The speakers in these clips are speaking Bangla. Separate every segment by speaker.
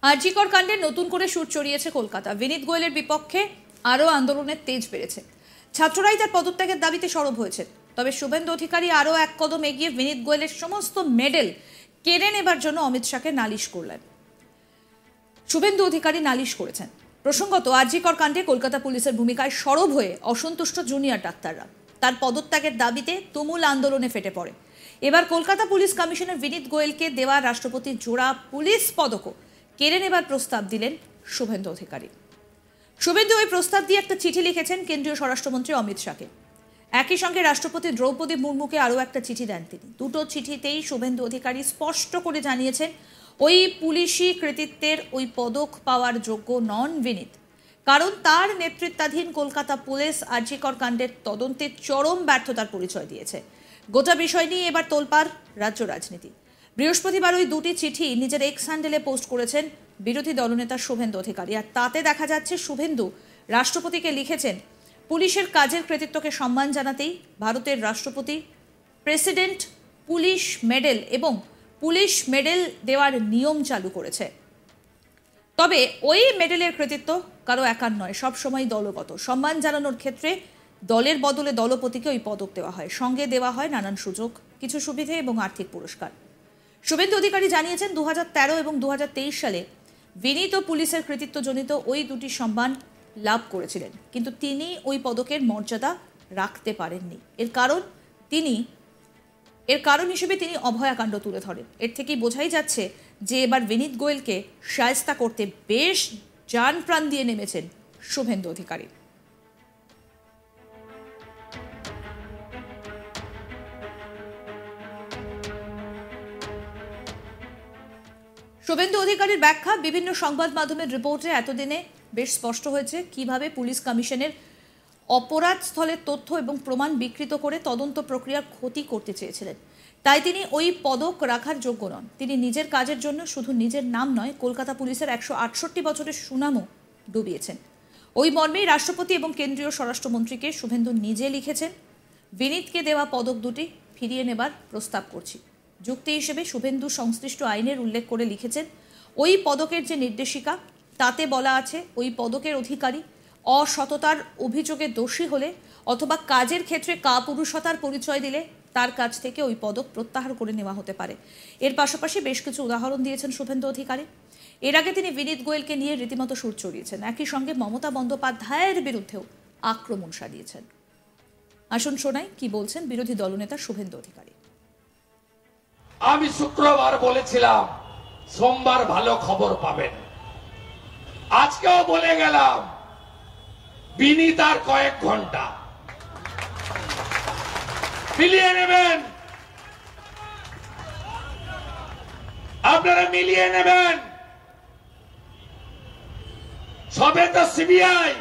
Speaker 1: আরজিকর কাণ্ডে নতুন করে সুর চড়িয়েছে কলকাতা। বিনীত গোয়েলের বিপক্ষে আরও আন্দোলনের তেজ বেড়েছে। ছাত্ররাই তার পদত্যাগের দাবিতে সরব হয়েছে। তবে শুভেন্দু অধিকারী আরও এক কদম এগিয়ে বিনীত গোয়েলের সমস্ত মেডেল কেড়ে নেবার জন্য অমিত শাহকে নালিশ করলেন। শুভেন্দু অধিকারী নালিশ করেছেন। প্রসঙ্গত, আরজিকর কাণ্ডে কলকাতা পুলিশের ভূমিকায় সরব হয়ে অসন্তুষ্ট জুনিয়র ডাক্তাররা তার পদত্যাগের দাবিতে তুমুল আন্দোলনে ফেটে পড়ে। এবার কলকাতা পুলিশ কমিশনার বিনীত গোয়েলকে দেওয়া রাষ্ট্রপতির জোড়া পুলিশ পদকও কেড়ে নেবার প্রস্তাব দিলেন শুভেন্দু অধিকারী। শুভেন্দু ওই প্রস্তাব দিয়ে একটা চিঠি লিখেছেন কেন্দ্রীয় স্বরাষ্ট্রমন্ত্রী অমিত শাহকে। একই সঙ্গে রাষ্ট্রপতি দ্রৌপদী মুর্মুকে আরও একটা চিঠি দেন তিনি। দুটো চিঠিতেই শুভেন্দু অধিকারী স্পষ্ট করে জানিয়েছেন ওই পুলিশি কৃতিত্বের ওই পদক পাওয়ার যোগ্য নন বিনীত, কারণ তার নেতৃত্বাধীন কলকাতা পুলিশ আরজিকর কাণ্ডের তদন্তে চরম ব্যর্থতার পরিচয় দিয়েছে। গোটা বিষয় নিয়ে এবার তোলপাড় রাজ্য রাজনীতি। বৃহস্পতিবার ওই দুটি চিঠি নিজের এক্স হ্যান্ডেলে পোস্ট করেছেন বিরোধী দলনেতা শুভেন্দু অধিকারী। আর তাতে দেখা যাচ্ছে শুভেন্দু রাষ্ট্রপতিকে লিখেছেন পুলিশের কাজের কৃতিত্বকে সম্মান জানাতেই ভারতের রাষ্ট্রপতি প্রেসিডেন্ট পুলিশ মেডেল এবং পুলিশ মেডেল দেওয়ার নিয়ম চালু করেছে। তবে ওই মেডেলের কৃতিত্ব কারো একার নয়, সবসময় দলগত। সম্মান জানানোর ক্ষেত্রে দলের বদলে দলপতিকে ওই পদক দেওয়া হয়, সঙ্গে দেওয়া হয় নানান সুযোগ, কিছু সুবিধে এবং আর্থিক পুরস্কার। শুভেন্দু অধিকারী জানিয়েছেন 2013 এবং 2023 সালে বিনীত পুলিশের কৃতিত্বজনিত ওই দুটি সম্মান লাভ করেছিলেন, কিন্তু তিনি ওই পদকের মর্যাদা রাখতে পারেননি। এর কারণ হিসেবে তিনি অভয়াকাণ্ড তুলে ধরেন। এর থেকেই বোঝাই যাচ্ছে যে এবার বিনীত গোয়েলকে শায়েস্তা করতে বেশ জান প্রাণ দিয়ে নেমেছেন শুভেন্দু অধিকারী। শুভেন্দু অধিকারীর ব্যাখ্যা, বিভিন্ন সংবাদ মাধ্যমের রিপোর্টে এতদিনে বেশ স্পষ্ট হয়েছে কিভাবে পুলিশ কমিশনের অপরাধ স্থলের তথ্য এবং প্রমাণ বিকৃত করে তদন্ত প্রক্রিয়ার ক্ষতি করতে চেয়েছিলেন। তাই তিনি ওই পদক রাখার যোগ্য নন। তিনি নিজের কাজের জন্য শুধু নিজের নাম নয়, কলকাতা পুলিশের 168 বছরের সুনামও ডুবিয়েছেন। ওই মর্মেই রাষ্ট্রপতি এবং কেন্দ্রীয় স্বরাষ্ট্রমন্ত্রীকে শুভেন্দু নিজে লিখেছেন, বিনীতকে দেওয়া পদক দুটি ফিরিয়ে নেবার প্রস্তাব করছি। যুক্তি হিসেবে শুভেন্দু সংশ্লিষ্ট আইনের উল্লেখ করে লিখেছেন, ওই পদকের যে নির্দেশিকা তাতে বলা আছে ওই পদকের অধিকারী অসততার অভিযোগে দোষী হলে অথবা কাজের ক্ষেত্রে কাপুরুষতার পরিচয় দিলে তার কাছ থেকে ওই পদক প্রত্যাহার করে নেওয়া হতে পারে। এর পাশাপাশি বেশ কিছু উদাহরণ দিয়েছেন শুভেন্দু অধিকারী। এর আগে তিনি বিনীত গোয়েলকে নিয়ে রীতিমতো সুর চড়িয়েছেন, একই সঙ্গে মমতা বন্দ্যোপাধ্যায়ের বিরুদ্ধেও আক্রমণ সারিয়েছেন। আসুন শোনাই কি বলছেন বিরোধী দলনেতা শুভেন্দু অধিকারী।
Speaker 2: আমি শুক্রবার বলেছিলাম সোমবার ভালো খবর পাবেন, আজকেও বলে গেলাম বিনীত আর কয়েক ঘন্টা মিলিয়ে নেবেন, আপনারা মিলিয়ে নেবেন। সবে তো সিবিআই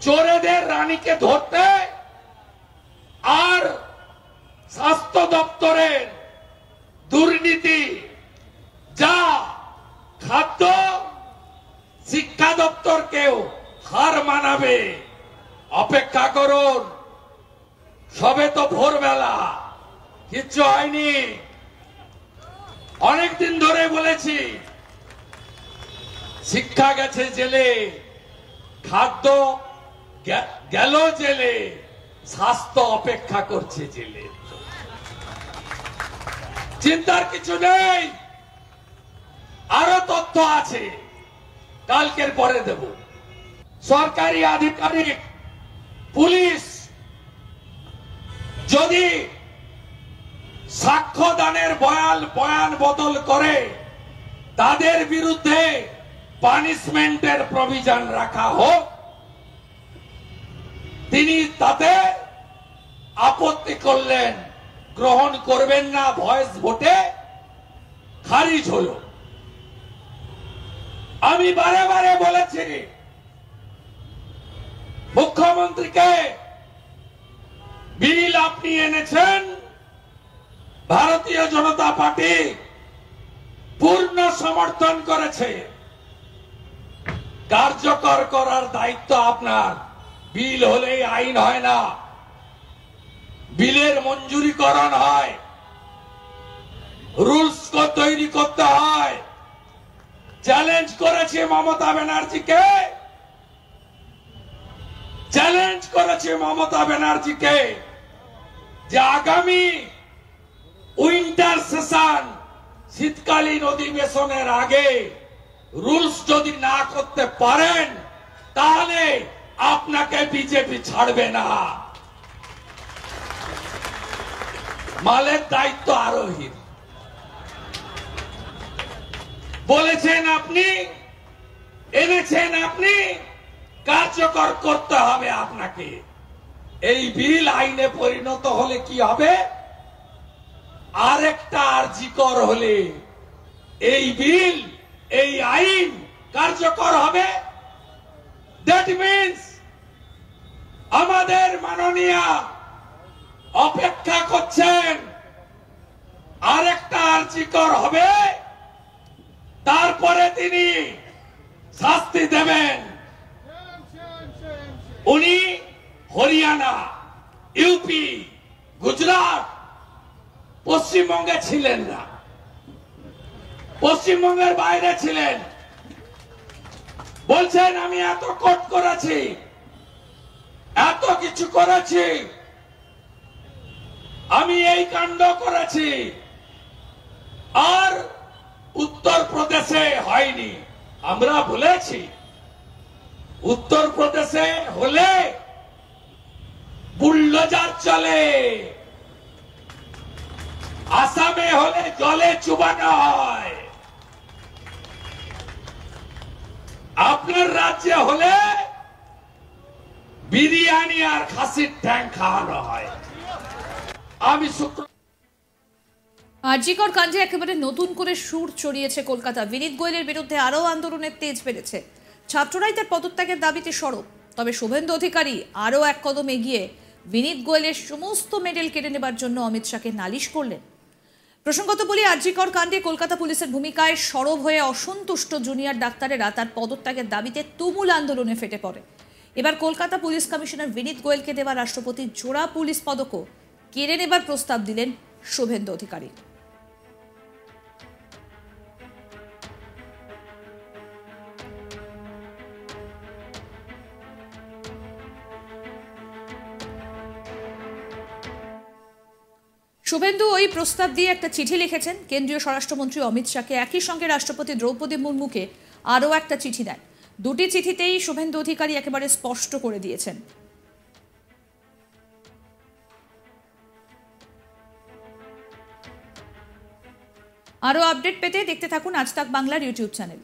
Speaker 2: চোরেদের রানীকে ধরতে আর স্বাস্থ্য দপ্তরের দুর্নীতি যা খাদ্য শিক্ষা দপ্তরকেও হার মানাবে, অপেক্ষা করুন। সবে তো ভোরবেলা, কিচ্ছু হয়নি। অনেকদিন ধরে বলেছি শিক্ষা গেছে জেলে, খাদ্য গেল জেলে, স্বাস্থ্য অপেক্ষা করছে জেলে। চিন্তার কিছু নেই, আরো তথ্য আছে, কালকের পরে দেব। সরকারি আধিকারিক পুলিশ যদি সাক্ষ্যদানের বয়ান বদল করে তাদের বিরুদ্ধে পানিশমেন্টের প্রভিশন রাখা হোক, তিনি তাতে আপত্তি করলেন, গ্রহণ করবেন না, ভয়েস ভোটে খারিজ হলো। আমি বারে বারে বলেছি মুখ্যমন্ত্রীকে, বিল আপনি এনেছেন, ভারতীয় জনতা পার্টি পূর্ণ সমর্থন করেছে, কার্যকর করার দায়িত্ব আপনার। বিল হলেই আইন হয় না, বিলের মঞ্জুরিকরণ হয়, রুলস তৈরি করতে হয়, চ্যালেঞ্জ করেছে মমতা ব্যানার্জিকে, চ্যালেঞ্জ করেছে মমতা ব্যানার্জিকে যে আগামী উইন্টার সেশন, শীতকালীন অধিবেশনের আগে রুলস যদি না করতে পারেন তাহলে আপনাকে বিজেপি ছাড়বে না। মালের দায়িত্ব আরোহীর বলেছেন আপনি, এনেছেন আপনি, কার্যকর করতে হবে আপনাকে। এই বিল আইনে পরিণত হলে কি হবে? আরেকটা আরজিকর হলে এই বিল, এই আইন কার্যকর হবে। দ্যাট মিন্স আমাদের মাননীয় অপেক্ষা করছেন, আরেকটা আরজিকর হবে, তারপরে তিনি শাস্তি দেবেন। উনি হরিয়ানা, ইউপি, গুজরাট, পশ্চিমবঙ্গে ছিলেন না, পশ্চিমবঙ্গের বাইরে ছিলেন। বলছেন আমি এত কোর্ট করেছি, এত কিছু করেছি, আমি এই কাণ্ড করেছি, আর উত্তরপ্রদেশে হয়নি। আমরা বলেছি উত্তরপ্রদেশে হলে বুলডোজার চলে, আসামে হলে জলে চুবানো হয়, আপনার রাজ্যে হলে বিরিয়ানি আর খাসির ঠ্যাং খাওয়ানো হয়। আমি
Speaker 1: আরজিকর কাণ্ডে একেবারে নতুন করে সুর চড়িয়েছে কলকাতা। বিনীত গোয়েলের বিরুদ্ধে আরও আন্দোলনের তেজ বেড়েছে। ছাত্ররাই তার পদত্যাগের দাবিতে সরব। তবে শুভেন্দু অধিকারী আরও এক কদম এগিয়ে বিনীত গোয়েলের সমস্ত মেডেল কেড়ে নেবার জন্য অমিত শাহকে নালিশ করলেন। প্রসঙ্গত বলি, আরজিকর কাণ্ডে কলকাতা পুলিশের ভূমিকায় সরব হয়ে অসন্তুষ্ট জুনিয়র ডাক্তারেরা তার পদত্যাগের দাবিতে তুমুল আন্দোলনে ফেটে পড়ে। এবার কলকাতা পুলিশ কমিশনার বিনীত গোয়েলকে দেওয়া রাষ্ট্রপতির জোড়া পুলিশ পদকও কেড়ে নেবার প্রস্তাব দিলেন শুভেন্দু অধিকারী। শুভেন্দু ওই প্রস্তাব দিয়ে একটা চিঠি লিখেছেন কেন্দ্রীয় স্বরাষ্ট্রমন্ত্রী অমিত শাহকে। একই সঙ্গে রাষ্ট্রপতি দ্রৌপদী মুর্মুকে আরও একটা চিঠি দেন। দুটি চিঠিতেই শুভেন্দু অধিকারী একেবারে স্পষ্ট করে দিয়েছেন। আরও আপডেট পেতে দেখতে থাকুন আজ তাক বাংলার ইউটিউব চ্যানেল।